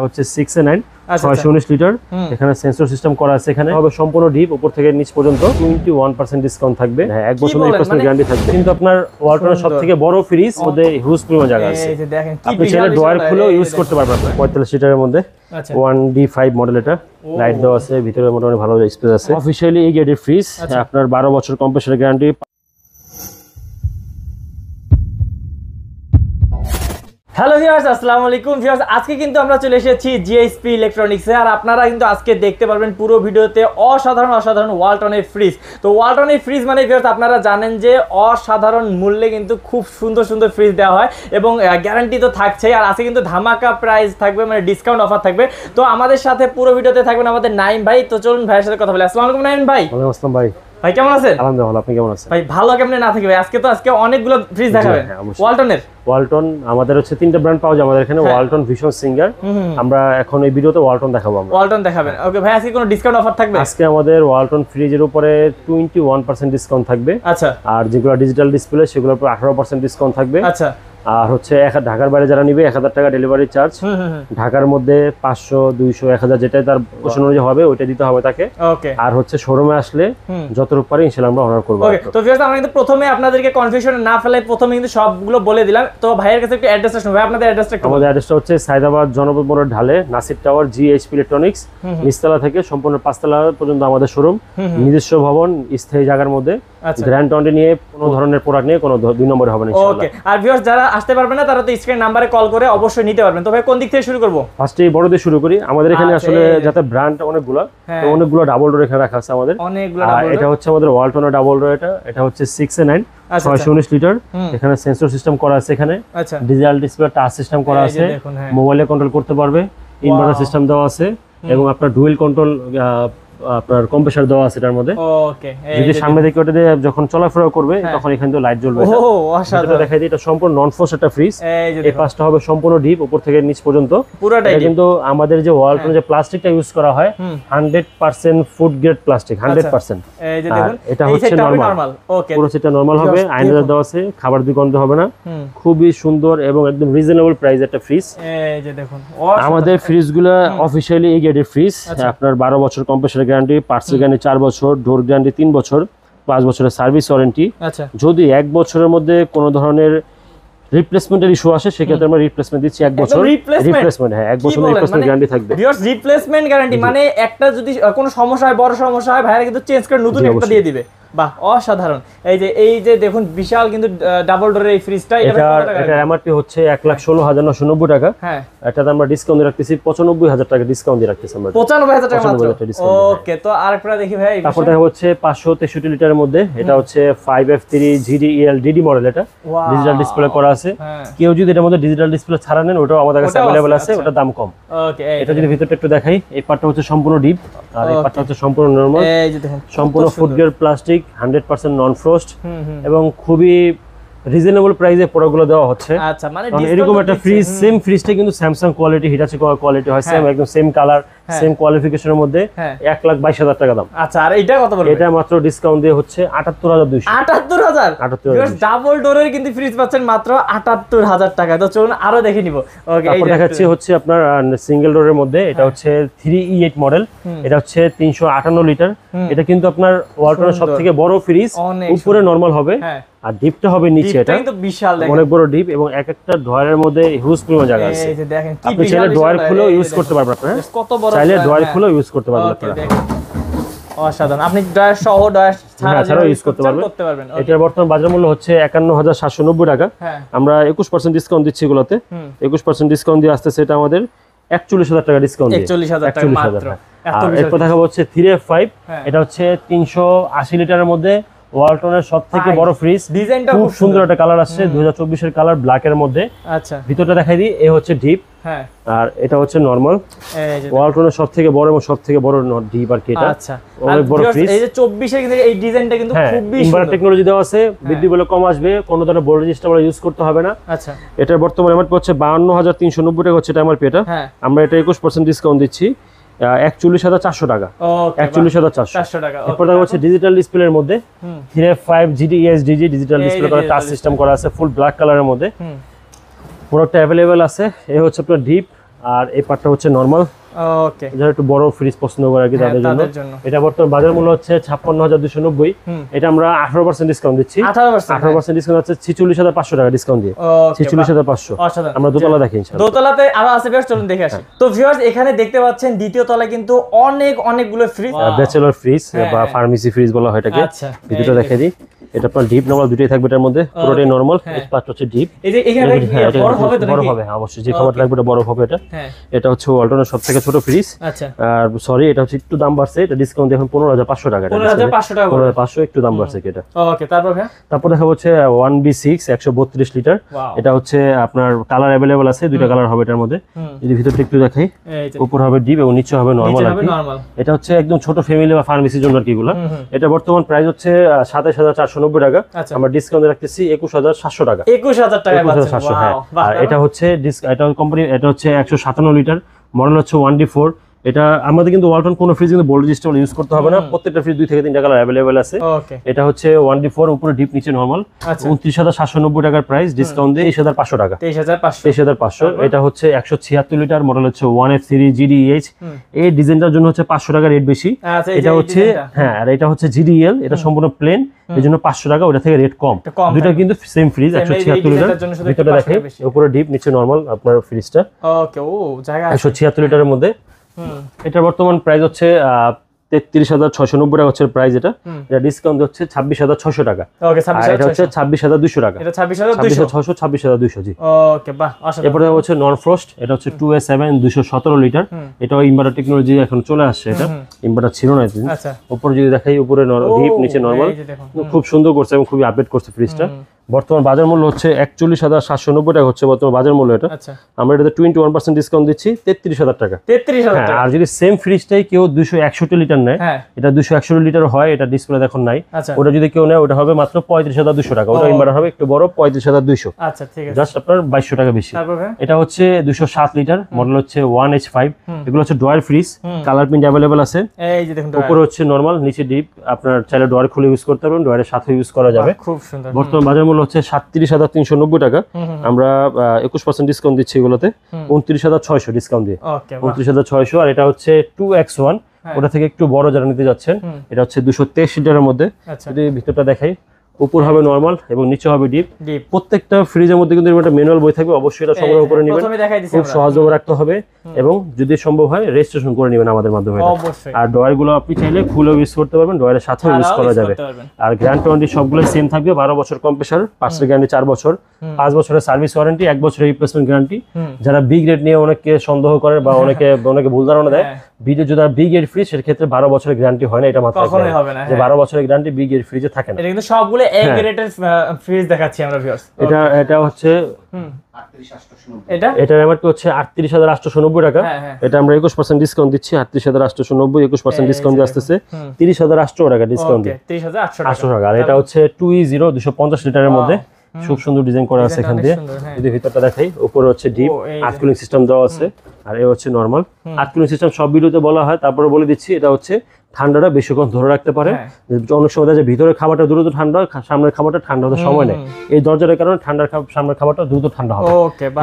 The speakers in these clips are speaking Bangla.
হচ্ছে 6 এ 9 619 লিটার। এখানে সেন্সর সিস্টেম করা আছে। এখানে হবে সম্পূর্ণ ডিপ উপর থেকে নিচ পর্যন্ত 21% ডিসকাউন্ট থাকবে। হ্যাঁ, এক বছর 1% গ্যারান্টি থাকবে। কিন্তু আপনার ওয়ালটনের সবথেকে বড় ফ্রিজ মধ্যে হিউজ পরিমাণ জায়গা আছে। আপনি চাইলে ড্রয়ার খুলেও ইউজ করতে পারবেন। 45 লিটারের মধ্যে 1D5 মডেল। এটা লাইট দেওয়া আছে, ভিতরে মোটামুটি ভালো স্পেস আছে। অফিশিয়ালি এই গ্রেডের ফ্রিজ আপনার 12 বছর কম্প্রেসর গ্যারান্টি। হ্যালো ভিউয়ার্স, আসসালামু আলাইকুম ভিউয়ার্স। আজকে কিন্তু আমরা চলে এসেছি জিএসপি ইলেকট্রনিক্সে। আর আপনারা কিন্তু আজকে দেখতে পারবেন পুরো ভিডিওতে অসাধারণ ওয়ালটনের ফ্রিজ। তো ওয়ালটনের ফ্রিজ মানে ভিউয়ার্স আপনারা জানেন যে অসাধারণ মূল্যে কিন্তু খুব সুন্দর ফ্রিজ দেওয়া হয় এবং গ্যারান্টি তো থাকছেই। আর আজকে কিন্তু ধামাকা প্রাইস থাকবে, মানে ডিসকাউন্ট অফার থাকবে। তো আমাদের সাথে পুরো ভিডিওতে থাকবেন আমাদের নাইম ভাই। তো চলুন ভাইয়ের সাথে কথা বলি। আসসালামু আলাইকুম নাইম ভাই। ওয়ালাইকুম আসসালাম ভাই। ভাই কেমন আছেন? আলহামদুলিল্লাহ, আপনি কেমন আছেন? ভাই ভালো কেমনে না থাকবে, আজকে অনেকগুলো ফ্রিজ দেখাবেন ওয়ালটনের। ওয়ালটন আমাদের হচ্ছে তিনটা ব্র্যান্ড পাওয়া যায় আমাদের এখানে, ওয়ালটন, ভিশন, সিঙ্গার। আমরা এখন এই ভিডিওতে ওয়ালটন দেখাবো। আমরা ওয়ালটন দেখাবেন। ওকে ভাই, আজকে কোনো ডিসকাউন্ট অফার থাকবে? আজকে আমাদের ওয়ালটন ফ্রিজের উপরে 21% ডিসকাউন্ট থাকবে। আচ্ছা। আর যেগুলো ডিজিটাল ডিসপ্লে সেগুলোর উপর 18% ডিসকাউন্ট থাকবে। আচ্ছা। আর হচ্ছে ঢাকার বাইরে যারা নিবে 1000 টাকা ডেলিভারি চার্জ। ঢাকার মধ্যে 500, 200, 1000 যেটাই তার পছন্দ অনুযায়ী হবে ওইটা দিতে হবে তাকে। ওকে। আর হচ্ছে শোরুমে আসলে যতটুকু পারি ইনশাআল্লাহ আমরা অনার করব। ওকে। তো ভিউয়ার্স আমরা কিন্তু প্রথমে আপনাদেরকে কনফিউশন না ফেলে প্রথমে কিন্তু সবগুলো বলে দিলাম। তো ভাইয়ের কাছে একটু অ্যাড্রেসটা শুনবো। ভাই আপনাদের অ্যাড্রেসটা একটু। আমাদের অ্যাড্রেসটা হচ্ছে সাইদাবাদ জনপদ মোড়ের ঢালে নাসির টাওয়ার, জিএসপি ইলেকট্রনিক্স। নিচতলা থেকে সম্পূর্ণ 5 তলা পর্যন্ত আমাদের শোরুম, নিজস্ব ভবন, স্থায়ী জায়গার মধ্যে। গ্র্যান্ড ওয়ারেন্টি নিয়ে কোনো ধরনের প্রোডাক্ট নিয়ে কোনো 2 নম্বরে হবে না ইনশাআল্লাহ। ওকে। আর ভিউয়ার্স যারা আসতে পারবে না তারা তো স্ক্রিন নাম্বারে কল করে অবশ্যই নিতে পারবেন। তো ভাই কোন দিক থেকে শুরু করব? ফার্স্টে বড় দিয়ে শুরু করি। আমাদের এখানে আসলে যাতে ব্র্যান্ড অনেকগুলো, তো অনেকগুলো ডাবল ডোর এখানে রাখা আছে আমাদের। অনেকগুলো ডাবল ডোর। এটা হচ্ছে আমাদের ওয়ালটনের ডাবল ডোর। এটা হচ্ছে 6 এ 9 619 লিটার। এখানে সেন্সর সিস্টেম করা আছে। এখানে ডিজিটাল ডিসপ্লে টাচ সিস্টেম করা আছে, মোবাইলে কন্ট্রোল করতে পারবে। ইনভার্টার সিস্টেম দেওয়া আছে এবং আপনার ডুয়েল কন্ট্রোল আপনার কম্প্রেসর দেওয়া আছে এটার মধ্যে। ওকে। যদি সামনে থেকে ওটা দিয়ে যখন চলাফেরা করবে তখন এখানে তো লাইট জ্বলবে। ও অসাধারণ। দেখাই দিই, এটা সম্পূর্ণ নন ফ্রস্ট একটা ফ্রিজ। এই পাশটা হবে সম্পূর্ণ ডিপ উপর থেকে নিচ পর্যন্ত পুরোটাই। কিন্তু আমাদের যে ওয়ালটনের যে প্লাস্টিকটা ইউজ করা হয় 100% ফুড গ্রেড প্লাস্টিক, 100%। এই যে দেখুন, এটা হচ্ছে নরমাল। ওকে। পুরো সেটা নরমাল হবে, আয়নাদার দেওয়া আছে, খাবার দুর্গন্ধ হবে না। খুবই সুন্দর এবং একদম রিজনেবল প্রাইস একটা ফ্রিজ। এই যে দেখুন আমাদের ফ্রিজগুলো অফিশিয়ালি এই গ্রেডের ফ্রিজ। আপনার 12 বছর কম্প্রেসর গ্যারান্টি, পার্টসের গ্যারান্টি 4 বছর, ডোর গ্যারান্টি 3 বছর, 5 বছরের সার্ভিস ওয়ারেন্টি। যদি 1 বছরের মধ্যে কোনো ধরনের রিপ্লেসমেন্টের ইস্যু আসে সেক্ষেত্রে আমরা রিপ্লেসমেন্ট দিচ্ছি 1 বছর রিপ্লেসমেন্ট। হ্যাঁ, 1 বছর রিপ্লেসমেন্ট গ্যারান্টি থাকবে। ভিউয়ার্স রিপ্লেসমেন্ট গ্যারান্টি মানে একটা যদি কোনো সমস্যা হয়, বড় সমস্যা হয়, ভাইরা কিন্তু চেঞ্জ করে নতুন একটা দিয়ে দিবে। বাহ, অসাধারণ। এই যে দেখুন বিশাল কিন্তু ডাবল ডোরের এই ফ্রিজটা। এটা এমআরপি হচ্ছে 1,16,990 টাকা। হ্যাঁ, এটাতে আমরা ডিসকাউন্ট দিয়ে রাখতেছি 95,000 টাকা ডিসকাউন্ট দিয়ে রাখতেছি আমরা। 95,000 টাকা মাত্র। ওকে। তো আরেকটা দেখি ভাই। তারপর দেখা হচ্ছে 563 লিটারের মধ্যে। এটা হচ্ছে 5F3 GDEL DD মডেল। এটা ডিজিটাল ডিসপ্লে করা আছে। কেউ যদি এটার মধ্যে ডিজিটাল ডিসপ্লে ছাড়া নেন ওটাও আমাদের কাছে अवेलेबल আছে, ওটা দাম কম। ওকে। এটা যদি ভিতরটা একটু দেখাই, এই পার্টটা হচ্ছে সম্পূর্ণ ডিপ আর এই পার্টটা হচ্ছে সম্পূর্ণ নরমাল। এই যে দেখুন সম্পূর্ণ ফুড গ্রেড প্লাস্টিক, 100% নন ফ্রস্ট এবং খুবই রিজনেবল প্রাইসে প্রোডাক্টগুলো দেওয়া হচ্ছে। আচ্ছা, মানে এরকম একটা ফ্রিজ, সেম ফ্রিজটা কিন্তু স্যামসাং কোয়ালিটি, হিটাচি কোয়ালিটি হয়, সেম একদম সেম কালার, সেম কোয়ালিফিকেশনের মধ্যে 1,22,000 টাকা দাম। আচ্ছা, আর এটা কত বলবেন? এটা মাত্র ডিসকাউন্ট দিয়ে হচ্ছে 78,200। 78,000 ডাবল ডোরের কিন্তু ফ্রিজ পাচ্ছেন মাত্র 78,000 টাকা। তো চলুন আরো দেখে নিব। ওকে। এই দেখাচ্ছি হচ্ছে আপনার সিঙ্গেল ডোরের মধ্যে। এটা হচ্ছে 3E8 মডেল। এটা হচ্ছে 358 লিটার। এটা কিন্তু আপনার ওয়ালটনের সবথেকে বড় ফ্রিজ। উপরে নরমাল হবে আর ডিপটা হবে নিচে। এটা কিন্তু বিশাল, অনেক বড় ডিপ এবং এক একটা ড্রয়ারের মধ্যে হিউজ পরিমাণ জায়গা আছে। এই যে দেখেন কি আপনি চাইলে ড্রয়ার খুলেও ইউজ করতে পারবেন। আপনারা কত বড় চাইলে ড্রয়ার খুলেও ইউজ করতে পারবেন আপনারা। অসাধারণ। আপনি ড্রয়ার সহ ড্রয়ার ছাড়াও ইউজ করতে পারবেন। এটার বর্তমান বাজার মূল্য হচ্ছে 51,790 টাকা। আমরা 21% ডিসকাউন্ট দিচ্ছি এগুলোতে। 21% ডিসকাউন্ট দিয়ে আসতেছে এটা আমাদের 41,000 টাকা ডিসকাউন্ট দিয়ে। 41,000 টাকা মাত্র। আর এরপর দেখা হচ্ছে 3F5। এটা হচ্ছে 380 লিটারের মধ্যে ওয়ালটনের সবথেকে বড় ফ্রিজ। ডিজাইনটা খুব সুন্দর একটা কালার আসছে, 2024 এর কালার, ব্ল্যাক এর মধ্যে। আচ্ছা, ভিতরটা দেখাই দিই। এই হচ্ছে ডিপ, আর এটা হচ্ছে নরমাল। ওয়ালটনের সবথেকে বড় এবং সবথেকে বড় ডিপ আর কি এটা। আচ্ছা, অনেক বড় ফ্রিজ। এই যে 24 এর কিন্তু এই ডিজাইনটা কিন্তু খুব বেশি ইনভার্টার টেকনোলজি দেওয়া আছে, বিদ্যুৎ বিল কম আসবে, কোনো ধরনের বোর্ড রেজিস্টার ইউজ করতে হবে না। আচ্ছা, এটার বর্তমান এমআরপি হচ্ছে 52,390 টাকা হচ্ছে এটা এমআরপি। এটা আমরা এটা 21% ডিসকাউন্ট দিচ্ছি 41,400 টাকা। 41,400 টাকা। এরপর হচ্ছে ডিজিটাল ডিসপ্লের মধ্যে 3F5 GDESDG ডিজিটাল ডিসপ্লে করা, টাচ সিস্টেম করা আছে, ফুল ব্ল্যাক কালারের মধ্যে। প্রোডাক্টটা अवेलेबल আছে। এই হচ্ছে আপনার ডিপ আর এই পার্টটা হচ্ছে নরমাল। ওকে, যারা একটু বড় ফ্রিজ পছন্দ করে আর কি তাদের জন্য। এটা বর্তমান বাজার মূল্য হচ্ছে 56,290। এটা আমরা 18% ডিসকাউন্ট দিচ্ছি। 18% ডিসকাউন্ট আছে 46,500 টাকা ডিসকাউন্ট দিয়ে। 46,500। আমরা দোতলা দেখি ইনশাআল্লাহ। দোতলাতে আরো আছে ভিউয়ার্স, চলুন দেখে আসি। তো ভিউয়ার্স এখানে দেখতে পাচ্ছেন দ্বিতীয় তলায় কিন্তু অনেকগুলো ফ্রিজ, ব্যাচেলর ফ্রিজ বা ফার্মেসি ফ্রিজ বলা হয় এটাকে। ভিতরটা দেখাই দিই। এটা আপনার ডিপ নরমাল দুটোই থাকবে এটার মধ্যে, পুরোটাই নরমাল। এই পার্ট হচ্ছে ডিপ। এই যে এখানে বড় হবে তো? বড় হবে অবশ্যই, যে খাবার লাগবে এটা বড় হবে। এটা এটা হচ্ছে ওয়ালটনের সবথেকে ছোট ফ্রিজ। আচ্ছা, আর সরি এটা হচ্ছে একটু দাম বাড়ছে, এটা ডিসকাউন্ট এখন 15,500 টাকা। 15,500 টাকা, 15,500 একটু দাম বাড়ছে এটা। ওকে, তারপর দেখা হচ্ছে 1B6 132 লিটার। এটা হচ্ছে আপনার কালার अवेलेबल আছে, দুইটা কালার হবে এটার মধ্যে। যদি ভিতরটা একটু দেখাই, উপর হবে ডিপ এবং নিচে হবে নরমাল আর কি। এটা হচ্ছে একদম ছোট ফ্যামিলি বা ফার্মেসির জন্য আর কি এগুলো। এটা বর্তমান প্রাইস হচ্ছে 27,490 টাকা। আমরা ডিসকাউন্ট রাখতেছি 21,700 টাকা। 21,000 টাকা পাচ্ছেন। হ্যাঁ, আর এটা হচ্ছে এটা কোম্পানি, এটা হচ্ছে 157 লিটার, মডেল হচ্ছে 1D4। এটা আমাদের কিন্তু ওয়ালটন কোনো ফ্রিজ কিন্তু বোল্ড সিস্টেম ইউজ করতে হবে না, প্রত্যেকটা ফ্রিজ 2 থেকে 3টা কালার अवेलेबल আছে। এটা হচ্ছে 1D4, উপরে ডিপ নিচে নরমাল। 29,790 টাকার প্রাইস, ডিসকাউন্ট দিয়ে 23,500 টাকা। 23,500। এটা হচ্ছে 176 লিটার, মডেল হচ্ছে 1F3 GDEH। এই ডিজাইনটার জন্য হচ্ছে 500 টাকা রেট বেশি। এটা হচ্ছে হ্যাঁ, আর এটা হচ্ছে GDL, এটা সম্পূর্ণ প্লেন, এজন্য 500 টাকা, ওটা থেকে রেট কম। দুটো কিন্তু সেম ফ্রিজ, 176 লিটার। ভিতরটা দেখেন, উপরে ডিপ নিচে নরমাল আপনার ফ্রিজটা। ওকে, ও জায়গা 176 লিটারের মধ্যে। এটা বর্তমান প্রাইস হচ্ছে 33,690 টাকা হচ্ছে প্রাইস। এটা ডিসকাউন্ট হচ্ছে 26,600 টাকা। ওকে, এটা হচ্ছে 26,200 টাকা। এটা 26,200, 26,200 জি। ওকে, বাহ, অসাধারণ। এরপরে হচ্ছে নন ফ্রস্ট, এটা হচ্ছে 2A7 217 লিটার। এটা ইনভার্টার টেকনোলজি এখন চলে আসছে, এটা ইনভার্টার ছিল না এতদিন। আচ্ছা, উপরে যদি দেখাই, উপরে ডিপ নিচে নরমাল, খুব সুন্দর করছে এবং খুবই আপডেট করছে ফ্রিজটা। বর্তমান বাজার মূল্য হচ্ছে 41,790 টাকা হচ্ছে বর্তমান বাজার মূল্য এটা। আমরা এটাতে 21% ডিসকাউন্ট দিচ্ছি 33,000 টাকা। 33,000 টাকা। আর যদি সেম ফ্রিজটাই কেউ 261 লিটার নেয়, এটা 261 লিটার হয়, এটা ডিসপ্লে এখন নাই, ওটা যদি কেউ নেয় ওটা হবে মাত্র 35,200 টাকা। ওটা ইনভার্টার হবে একটু বড়, 35,200। আচ্ছা, ঠিক আছে, জাস্ট আপনার 2200 টাকা বেশি। এটা হচ্ছে 207 লিটার, মডেল হচ্ছে 1H5। এগুলো হচ্ছে drawer fridge, colour print available আছে। এই যে দেখুন, উপরে হচ্ছে নরমাল, নিচে ডিপ। আপনার চাইলে ডয়ার খুলে ইউজ করতে পারবেন, ডয়ারের সাথে ইউজ করা যাবে। খুব সুন্দর। বর্তমান বাজার মূল্য হচ্ছে 37,390 টাকা। আমরা 21% ডিসকাউন্ট দিচ্ছি এগুলোতে, 29,600 ডিসকাউন্ট দিয়ে। 29,600। আর এটা হচ্ছে 2X1, ওটা থেকে একটু বড় যারা নিতে যাচ্ছেন। এটা হচ্ছে 223 লিটারের মধ্যে। যদি ভিতরটা দেখাই, উপর হবে নরমাল এবং নিচে হবে ডিপ। প্রত্যেকটা ফ্রিজের মধ্যে কিন্তু একটা ম্যানুয়াল বই থাকবে, অবশ্যই এটা সংগ্রহ করে নেবেন। খুব সহজভাবে রাখতে হবে এবং যদি সম্ভব হয় রেজিস্ট্রেশন করে নেবেন আমাদের মাধ্যমে। আর ডয়ারগুলো আপনি চাইলে খুলেও ইউজ করতে পারবেন, ডয়ারের সাথেও ইউজ করা যাবে। আর গ্যারান্টি ওয়ারেন্টি সবগুলো সেম থাকবে, 12 বছর কম্প্রেসার, পার্টসের গ্যারান্টি 4 বছর, 5 বছরের সার্ভিস ওয়ারেন্টি, 1 বছরের রিপ্লেসমেন্ট গ্যারান্টি। যারা বিগ রেট নিয়ে অনেকে সন্দেহ করে বা অনেকে ভুল ধারণা দেয়, ভিডিও যদি বিগ এর ফ্রিজ, সের ক্ষেত্রে 12 বছরের গ্যারান্টি হয় না, এটা মাত্র যে 12 বছরের গ্যারান্টি বিগ এর ফ্রিজে থাকে না। এটা কিন্তু সবগুলো এক গ্রেডের ফ্রিজ দেখাচ্ছি আমরা ভিউয়ার্স। এটা হচ্ছে 38,890। এটা এমআরপি হচ্ছে 38,890 টাকা। এটা আমরা 21% ডিসকাউন্ট দিচ্ছি, 38,890। 21% ডিসকাউন্ট দিয়ে আসতেছে 30,800 টাকা ডিসকাউন্ট দিয়ে, 30,800 টাকা। আর এটা হচ্ছে 2E0 250 লিটারের মধ্যে, খুব সুন্দর ডিজাইন করা আছে এখান দিয়ে। যদি ভিতরটা দেখাই, উপরে হচ্ছে ডিপ, আর্থ কুলিং সিস্টেম দেওয়া আছে। আর এই হচ্ছে নরমাল। আর্থ কুলিং সিস্টেম সব ভিডিওতে বলা হয়, তারপরে বলে দিচ্ছি, এটা হচ্ছে ঠান্ডাটা বেশিক্ষণ ধরে রাখতে পারে। অনেক সময় দেখা যায় ভিতরের খাবারটা দ্রুত ঠান্ডা, সামনের খাবারটা ঠান্ডা হতে সময় নেয়। এই দরজার কারণে সামনের খাবারটা দ্রুত ঠান্ডা হবে।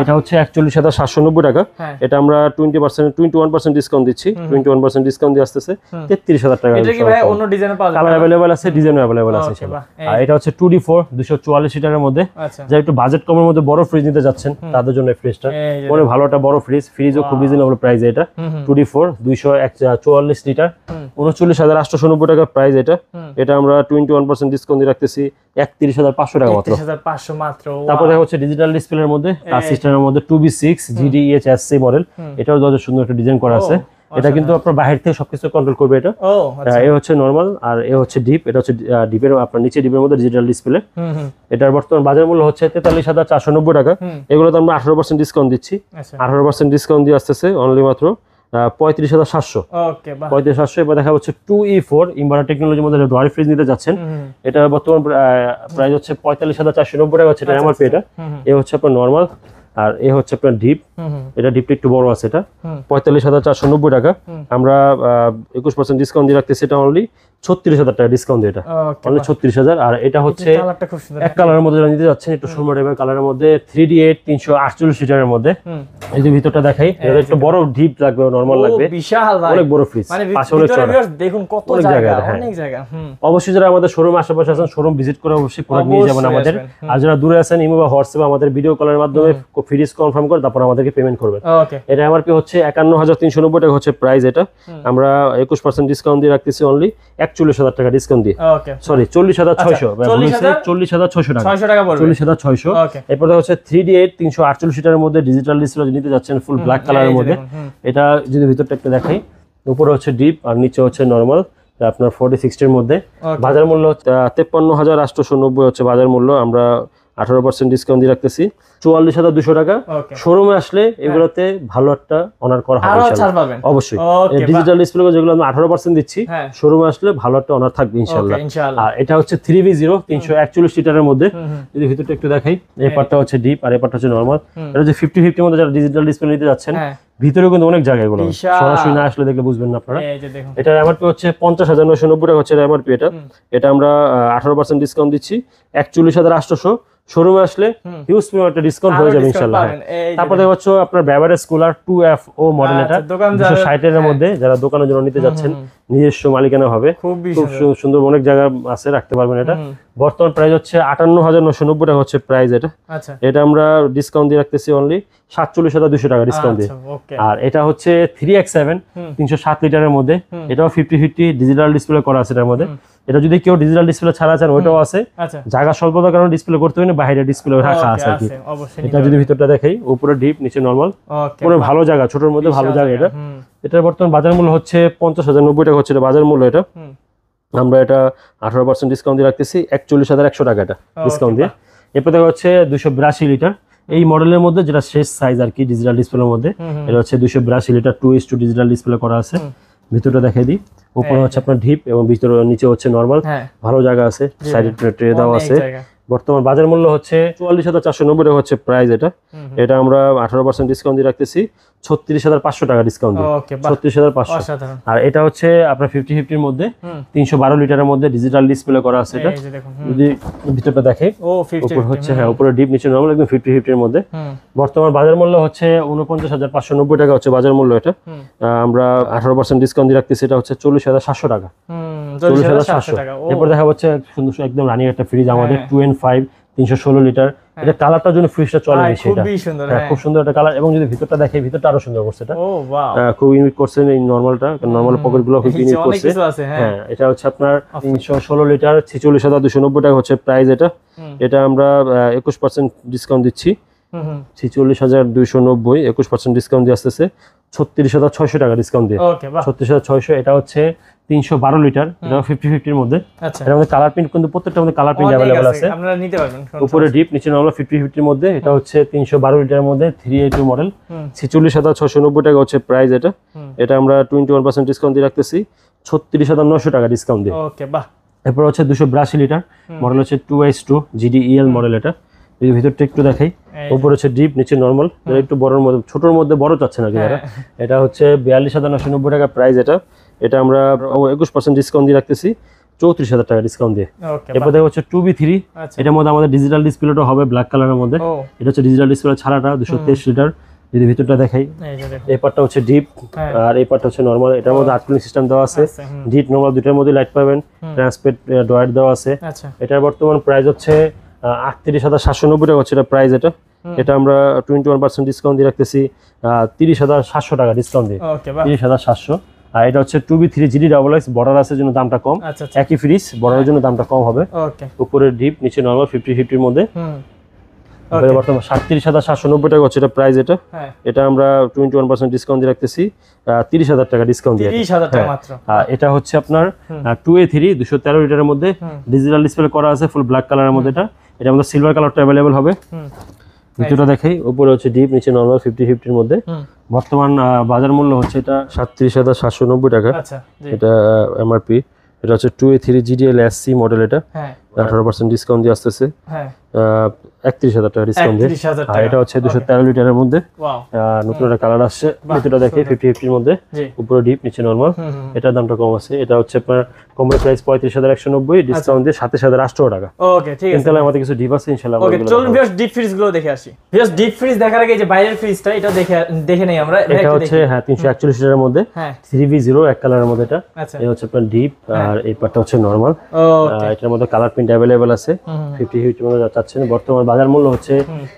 এটা হচ্ছে 41,790 টাকা। এটা আমরা 21% ডিসকাউন্ট দিচ্ছি, 21% ডিসকাউন্ট দিয়ে আসতেছে 33,000 টাকা। এটা কি ভাই অন্য ডিজাইন পাওয়া যাবে? কালার अवेलेबल আছে, ডিজাইন अवेलेबल আছে। আর এটা হচ্ছে 2D4 244 লিটারের মধ্যে। যারা একটু বাজেট কমের মধ্যে বড় ফ্রিজ নিতে যাচ্ছেন তাদের জন্য এই ফ্রিজটা মানে ভালো একটা বড় ফ্রিজ। ফ্রিজও খুব রিজনেবল প্রাইসে। এটা 2D4 244 লিটার, 39,890 টাকা প্রাইস। এটা আমরা 21% ডিসকাউন্ট দিয়ে রাখতেছি 31,500 টাকা মাত্র। 31,500 মাত্র। তারপর দেখা হচ্ছে ডিজিটাল ডিসপ্লের মধ্যে, টাচ সিস্টেমের মধ্যে 2B6 GDEH SC মডেল। এটাও যথেষ্ট সুন্দর একটা ডিজাইন করা আছে। এটা কিন্তু আপনার বাইরে থেকে সবকিছু কন্ট্রোল করবে। এটা এ হচ্ছে নরমাল, আর এ হচ্ছে ডিপ। এটা হচ্ছে ডিপের আপনার নিচে ডিপের মধ্যে ডিজিটাল ডিসপ্লে। এটার বর্তমান বাজার মূল্য হচ্ছে 43,490 টাকা। এগুলোতে আমরা 18% ডিসকাউন্ট দিচ্ছি। 18% ডিসকাউন্ট দিয়ে আসতেছে অনলি মাত্র 35,700। 35,700। এবার দেখা হচ্ছে 2E4 ইনভার্টার টেকনোলজির মধ্যে ডয়ার ফ্রিজ নিতে যাচ্ছেন। এটা বর্তমান প্রাইস হচ্ছে 45,490 টাকা হচ্ছে, এটা এমআরপি। এটা এ হচ্ছে আপনার নরমাল, আর এ হচ্ছে আপনার ডিপ। এটা ডিপটা একটু বড় আছে। এটা 45,490 টাকা। আমরা 21% ডিসকাউন্ট দিয়ে রাখতেছি, এটা অনলি 36,000 টাকা ডিসকাউন্ট দিয়ে এটা অনলি 36,000। আর এটা হচ্ছে কালারটা খুব সুন্দর, এক কালারের মধ্যে নিতে যাচ্ছেন একটু সুরমা টাইপের কালারের মধ্যে 3D8 348 লিটারের মধ্যে। এই যে ভিতরটা দেখাই, এটা একটু বড় ডিপ লাগবে, নরমাল লাগবে, বিশাল ভাই, অনেক বড় ফ্রিজ, মানে পাশে অনেক চড়া, দেখুন কত জায়গা, অনেক জায়গা। অবশ্যই যারা আমাদের শোরুমে আশেপাশে আছেন শোরুম ভিজিট করে অবশ্যই প্রোডাক্ট নিয়ে যাবেন আমাদের। আর যারা দূরে আছেন ইমো বা হোয়াটসঅ্যাপে আমাদের ভিডিও কলের মাধ্যমে ফ্রিজ কনফার্ম করে তারপর আমাদেরকে পেমেন্ট করবেন। এটা এমআরপি হচ্ছে 51,390 টাকা হচ্ছে প্রাইস। এটা আমরা 21% ডিসকাউন্ট দিয়ে রাখতেছি অনলি 41,000 টাকা ডিসকাউন্ট দিয়ে, সরি 40,600, 40,600 টাকা, 40,600। এরপরে হচ্ছে 3D8 348 লিটারের মধ্যে ডিজিটাল ডিসপ্লে নিতে যাচ্ছেন ফুল ব্ল্যাক কালারের মধ্যে। এটা যদি ভিতরটা একটু দেখাই, উপরে হচ্ছে ডিপ আর নিচে হচ্ছে নরমাল, আপনার 4060 এর মধ্যে। বাজার মূল্য 53,890 হচ্ছে বাজার মূল্য, আমরা 18% ডিসকাউন্ট দিয়ে রাখতেছি 44,200 টাকা। শোরুমে আসলে এগুলোতে ভালো একটা অনার করা হবে ইনশাআল্লাহ, অবশ্যই। ডিজিটাল ডিসপ্লে যেগুলো আমরা 18% দিচ্ছি, শোরুমে আসলে ভালো একটা অনার থাকবে ইনশাআল্লাহ। আর এটা হচ্ছে 3V0 341 লিটারের মধ্যে। যদি ভিতরটা একটু দেখাই, এই পার্টটা হচ্ছে ডিপ আর এই পার্টটা হচ্ছে নরমাল। এটা হচ্ছে 50-50 এর মধ্যে যারা ডিজিটাল ডিসপ্লে নিতে যাচ্ছেন, ভিতরে কিন্তু অনেক জায়গা, এগুলো সরাসরি না আসলে দেখলে বুঝবেন না আপনারা। এটা এমআরপি হচ্ছে 50,990 টাকা হচ্ছে এমআরপি। এটা আমরা 18% ডিসকাউন্ট দিচ্ছি 41,800। শোরুমে আসলে হিউজ পরিমাণ একটা ডিসকাউন্ট হয়ে যাবে ইনশাআল্লাহ। তারপরে হচ্ছে আপনার বেভারেজ কুলার 2FO মডেল, এটা 260 এর মধ্যে যারা দোকানের জন্য নিতে যাচ্ছেন, নিজস্ব মালিকানা হবে, খুব সুন্দর, অনেক জায়গা আছে রাখতে পারবেন। এটা বর্তমান প্রাইস হচ্ছে 58,990 টাকা হচ্ছে প্রাইস। এটা আমরা ডিসকাউন্ট দিয়ে রাখতেছি অনলি 47,200 টাকা ডিসকাউন্ট দিয়ে। আর এটা হচ্ছে 3X7 307 লিটারের মধ্যে, এটাও 50-50 ডিজিটাল ডিসপ্লে করা আছে এটার মধ্যে। এটা যদি কেউ ডিজিটাল ডিসপ্লে ছাড়া চান ওইটাও আছে, জায়গা স্বল্পতার কারণে ডিসপ্লে করতে হয় না, বাইরে ডিসপ্লে রাখা আছে আর কি। এটা যদি ভিতরটা দেখাই, উপরে ডিপ নিচে নরমাল, পুরো ভালো জায়গা, ছোটর মধ্যে ভালো জায়গা। এটা এটার বর্তমান বাজার মূল্য হচ্ছে 50,090 টাকা হচ্ছে বাজার মূল্য। এটা আমরা এটা 18% ডিসকাউন্ট দিয়ে রাখতেছি 41,100 টাকা এটা ডিসকাউন্ট দিয়ে। এরপর দেখা হচ্ছে 282 লিটার এই মডেলের মধ্যে, যেটা শেষ সাইজ আর কি ডিজিটাল ডিসপ্লের মধ্যে। এটা হচ্ছে 282 লিটার 2:2 ডিজিটাল ডিসপ্লে করা আছে। ভিতরটা দেখাই দিই, উপরে হচ্ছে আপনার ডিপ এবং ভিতরে নিচে হচ্ছে নরমাল, ভালো জায়গা আছে, সাইডে ট্রে দেওয়া আছে। বর্তমান বাজার মূল্য হচ্ছে 44,490 টাকা হচ্ছে প্রাইস। এটা আমরা 18% ডিসকাউন্ট দিয়ে রাখতেছি 36,500 টাকা ডিসকাউন্ট দিয়ে, 36,500। আর এটা হচ্ছে আপনার 50-50 এর মধ্যে 312 লিটারের মধ্যে ডিজিটাল ডিসপ্লে করা আছে। এটা যদি ভিতরটা দেখে, উপরে হচ্ছে উপরে ডিপ নিচে নরমাল, একদম 50-50 এর মধ্যে। বর্তমান বাজার মূল্য হচ্ছে 49,590 টাকা হচ্ছে বাজার মূল্য। এটা আমরা 18% ডিসকাউন্ট দিয়ে রাখতেছি, এটা হচ্ছে 40,700 টাকা, 40,700 টাকা। এরপর দেখা হচ্ছে সুন্দর একদম রানিং একটা ফ্রিজ আমাদের 2N5 316 লিটার। এটা কালারটার জন্য ফ্রিজটা চলে বেশি, এটা খুব সুন্দর একটা কালার। এবং যদি ভিতরটা দেখে, ভিতরটা আরো সুন্দর করছে, এটা খুব ইউনিক করছে এই নরমালটা, নরমাল পকেট গুলো খুব ইউনিক করছে। হ্যাঁ, এটা হচ্ছে আপনার 316 লিটার 46,290 টাকা হচ্ছে প্রাইস। এটা আমরা 21% ডিসকাউন্ট দিচ্ছি 46,290, 21% ডিসকাউন্ট দিয়ে আসতেছে 36,600 টাকা ডিসকাউন্ট দিয়ে, 36,600। এটা হচ্ছে 312 লিটার, এটা 50-50 এর মধ্যে। এর মধ্যে কালার প্রিন্ট কিন্তু প্রত্যেকটা মধ্যে কালার প্রিন্ট अवेलेबल আছে, আপনারা নিতে পারবেন। উপরে ডিপ নিচে নরমাল 50-50 এর মধ্যে। এটা হচ্ছে 312 লিটারের মধ্যে 382 মডেল, 46,690 টাকা হচ্ছে প্রাইস। এটা আমরা 21% ডিসকাউন্ট দিয়ে রাখতেছি 36,900 টাকা ডিসকাউন্ট দিয়ে। ওকে, বাহ। এরপর হচ্ছে 282 লিটার মডেল হচ্ছে 2H2 GDEL মডেল। এটা এই ভিতরটা একটু দেখাই, উপরে হচ্ছে ডিপ নিচে নরমাল, একটু বড়র মধ্যে, ছোটর মধ্যে বড় চাচ্ছে না যারা। এটা হচ্ছে 42,990 টাকা প্রাইস। এটা আমরা 21% ডিসকাউন্ট দিয়ে রাখতেছি 34,000 টাকা ডিসকাউন্ট দিয়ে। এরপর দেখা হচ্ছে 2B3, এটার মধ্যে আমাদের ডিজিটাল ডিসপ্লেটা হবে ব্ল্যাক কালারের মধ্যে। এটা হচ্ছে ডিজিটাল ডিসপ্লে ছাড়াটা 223 লিটার। যদি ভিতরটা দেখাই, এই পার্টটা হচ্ছে ডিপ আর এই পার্টটা হচ্ছে নরমাল। এটার মধ্যে আর্ট কুলিং সিস্টেম দেওয়া আছে, ডিপ নরমাল দুটার মধ্যে লাইট পাবেন, ট্রান্সপেরেন্ট ডয়ার দেওয়া আছে। এটার বর্তমান প্রাইস হচ্ছে 38,790 টাকা হচ্ছে এটা প্রাইস। এটা আমরা 21% ডিসকাউন্ট দিয়ে রাখতেছি 30,700 টাকা ডিসকাউন্ট দিয়ে, 30,700। আর এটা হচ্ছে 2B3 GDXX, বর্ডার আছে জন্য দামটা কম, একই ফ্রিজ বর্ডারের জন্য দামটা কম হবে। উপরে ডিপ নিচে নরমাল 50-50 এর মধ্যে। বর্তমানে 37,790 টাকা হচ্ছে এটা প্রাইস। এটা আমরা 21% ডিসকাউন্ট দিয়ে রাখতেছি 30,000 টাকা ডিসকাউন্ট দিয়ে। এটা হচ্ছে আপনার 2A3 213 লিটারের মধ্যে ডিজিটাল ডিসপ্লে করা আছে ফুল ব্ল্যাক কালারের মধ্যে। এটা আমাদের সিলভার কালারটা अवेलेबल হবে। ভিতরটা দেখাই, উপরে হচ্ছে ডিপ নিচে নরমাল 50-50 এর মধ্যে। বর্তমান বাজার মূল্য হচ্ছে এটা 37,790 টাকা, এটা এমআরপি। এটা হচ্ছে 2A3 GDL SC মডেল। এটা 18% ডিসকাউন্ট দিয়ে আসতেছে। হ্যাঁ 31,000 টাকা ডিসকাউন্ট দিয়ে। 31,000 আর টাকা। এটা হচ্ছে 213 লিটারের মধ্যে। ওয়াও নতুন একটা কালার আসছে, ভিতরটা দেখে 50-50 এর মধ্যে, জি। উপরে ডিপ নিচে নরমাল। এটার দামটা কম আছে, এটা হচ্ছে আপনার কমের প্রাইস 35,190, ডিসকাউন্ট দিয়ে 27,800 টাকা। ওকে ঠিক আছে। ইনশাআল্লাহ আমাদের কিছু ডিপ আছে, ইনশাআল্লাহ ওকে চলুন ভিউয়ার্স ডিপ ফ্রিজ গুলো দেখে আসি। ভিউয়ার্স ডিপ ফ্রিজ দেখার আগে এই যে বাইরের ফ্রিজটা এটা দেখে নেই আমরা। এটা হচ্ছে 341 লিটারের মধ্যে, হ্যাঁ 3V0 এক কালারের মধ্যে। এটা আচ্ছা এই হচ্ছে আপনার ডিপ, আর এই পার্টটা হচ্ছে নরমাল। ওকে এটার মধ্যে কালার প্রিন্ট अवेलेबल আছে। 50-50 মধ্যে চাচ্ছেন। বর্তমান বাজার মূল্য হচ্ছে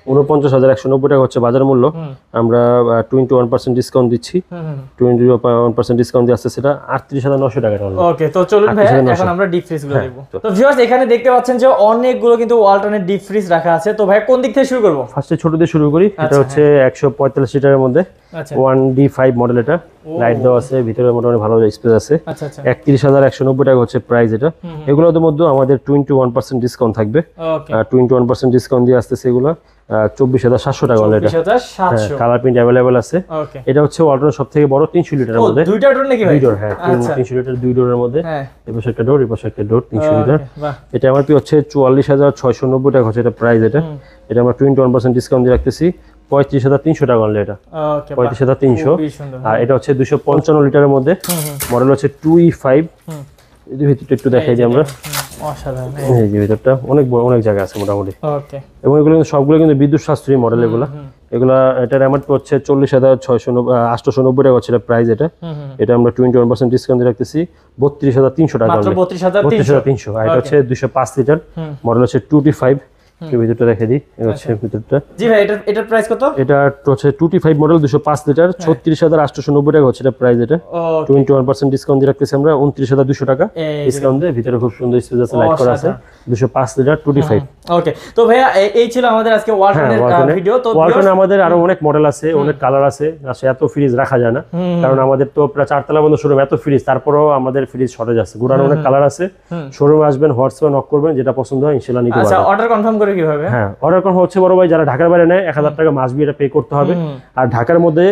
49,190 টাকা হচ্ছে বাজার মূল্য। আমরা 21% ডিসকাউন্ট দিচ্ছি। 21% ডিসকাউন্ট দিয়ে আসছে, সেটা 38,900 টাকা। ওকে তো চলুন ভাই এখন আমরা ডিপ ফ্রিজ গুলো দেখব। তো ভিউয়ার্স এখানে দেখতে পাচ্ছেন যে অনেকগুলো কিন্তু ওয়ালটনের ডিপ ফ্রিজ রাখা আছে। তো ভাই কোন দিক থেকে শুরু করব? ফার্স্টে ছোট দিয়ে শুরু করি। এটা হচ্ছে 145 লিটারের মধ্যে, আচ্ছা 1D5 মডেল। এটা লাইট দেওয়া আছে, ভিতরে মোটামুটি ভালো স্পেস আছে। আচ্ছা আচ্ছা 31,190 টাকা হচ্ছে প্রাইস। এটা এগুলোর মধ্যে আমাদের 21% ডিসকাউন্ট থাকবে। ওকে 21% ডিসকাউন্ট দিয়ে আসতেছে এগুলো 24,700 টাকা অলরেডি। 24,700 কালার প্রিন্ট अवेलेबल আছে। ওকে এটা হচ্ছে ওয়ালটনের সবথেকে বড় 300 লিটারের ও মধ্যে। দুইটা ডোর নাকি ভাই? দুই ডোর, হ্যাঁ আচ্ছা 300 লিটার, দুই ডোরের মধ্যে। হ্যাঁ এপাশে একটা ডোর, এপাশে একটা ডোর, 300 লিটার। ওকে বাহ এটা এমআরপি হচ্ছে 44,690 টাকা হচ্ছে এটা প্রাইস। এটা আমরা 21% ডিসকাউন্ট দিয়ে রাখতেছি 35,300 টাকা অনলি। এটা ওকে 35,300। খুবই সুন্দর। আর এটা হচ্ছে 255 লিটারের মধ্যে, মডেল হচ্ছে 2E5। এর ভিতরটা একটু দেখাই দিই আমরা। অসাধারণ। এই যে ভিতরটা অনেক বড়, অনেক জায়গা আছে মোটামুটি। ওকে এবং এগুলো কিন্তু সবগুলো কিন্তু বিদ্যুৎ সাশ্রয়ী মডেল। এগুলা এটার এমআরপি হচ্ছে 40,890 টাকা হচ্ছে প্রাইস। এটা আমরা 21% ডিসকাউন্ট দিয়ে রাখতেছি 32,300 টাকা। মাত্র 32,300। 32,300। আর এটা হচ্ছে 205 লিটার, মডেল হচ্ছে 2T5। ভিতরটা দেখে দিই, এই হচ্ছে ভিতরটা। জি ভাই এটার প্রাইস কত? এটা হচ্ছে 2T5 মডেল, 205 লিটার, 36,890 টাকা হচ্ছে এটা প্রাইস। এটা 21% ডিসকাউন্ট দিয়ে রাখতেছি আমরা 29,200 টাকা ডিসকাউন্ট দিয়ে। ভিতরে খুব সুন্দর স্পেস আছে, লাইট করা আছে। 205 লিটার 2T5। ওকে তো ভাইয়া এই ছিল আমাদের আজকে ওয়ালটনের ভিডিও। তো ওয়ালটনে আমাদের আরো অনেক মডেল আছে, অনেক কালার আছে। আসলে এত ফ্রিজ রাখা যায় না, কারণ আমাদের তো প্রায় 4 তলা বন্ধ শোরুম, এত ফ্রিজ, তারপরেও আমাদের ফ্রিজ শর্টেজ আছে। গুড়ানো অনেক কালার আছে। শোরুমে আসবেন, হোয়াটসঅ্যাপে নক করবেন, যেটা পছন্দ হয় ইনশাআল্লাহ নিতে পারবেন। আচ্ছা অর্ডার কনফার্ম করে কিভাবে? হ্যাঁ অর্ডার কনফার্ম হচ্ছে বড় ভাই, যারা ঢাকার বাইরে নেয় 1,000 টাকা মাসবি এটা পে করতে হবে। আর ঢাকার মধ্যে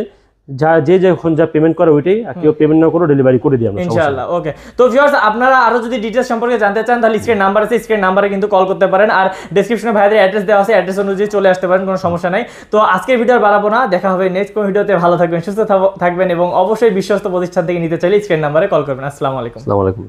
যে যখন যা পেমেন্ট করে ওইটাই, আর কেউ পেমেন্ট না করে ডেলিভারি করে দিই আমরা ইনশাআল্লাহ। ওকে তো ভিউয়ার্স আপনারা আরো যদি ডিটেইলস সম্পর্কে জানতে চান তাহলে স্ক্রিন নাম্বার আছে, স্ক্রিন নাম্বারে কিন্তু কল করতে পারেন। আর ডেসক্রিপশনে ভাইদের অ্যাড্রেস দেওয়া আছে, অ্যাড্রেস অনুযায়ী চলে আসতে পারেন, কোনো সমস্যা নাই। তো আজকের ভিডিও আর বাড়াবো না, দেখা হবে নেক্সট কোন ভিডিওতে। ভালো থাকবেন, সুস্থ থাকবেন এবং অবশ্যই বিশ্বস্ত প্রতিষ্ঠান থেকে নিতে চাইলে স্ক্রিন নাম্বারে কল করবেন। আসসালামু আলাইকুম। আসসালামু আলাইকুম।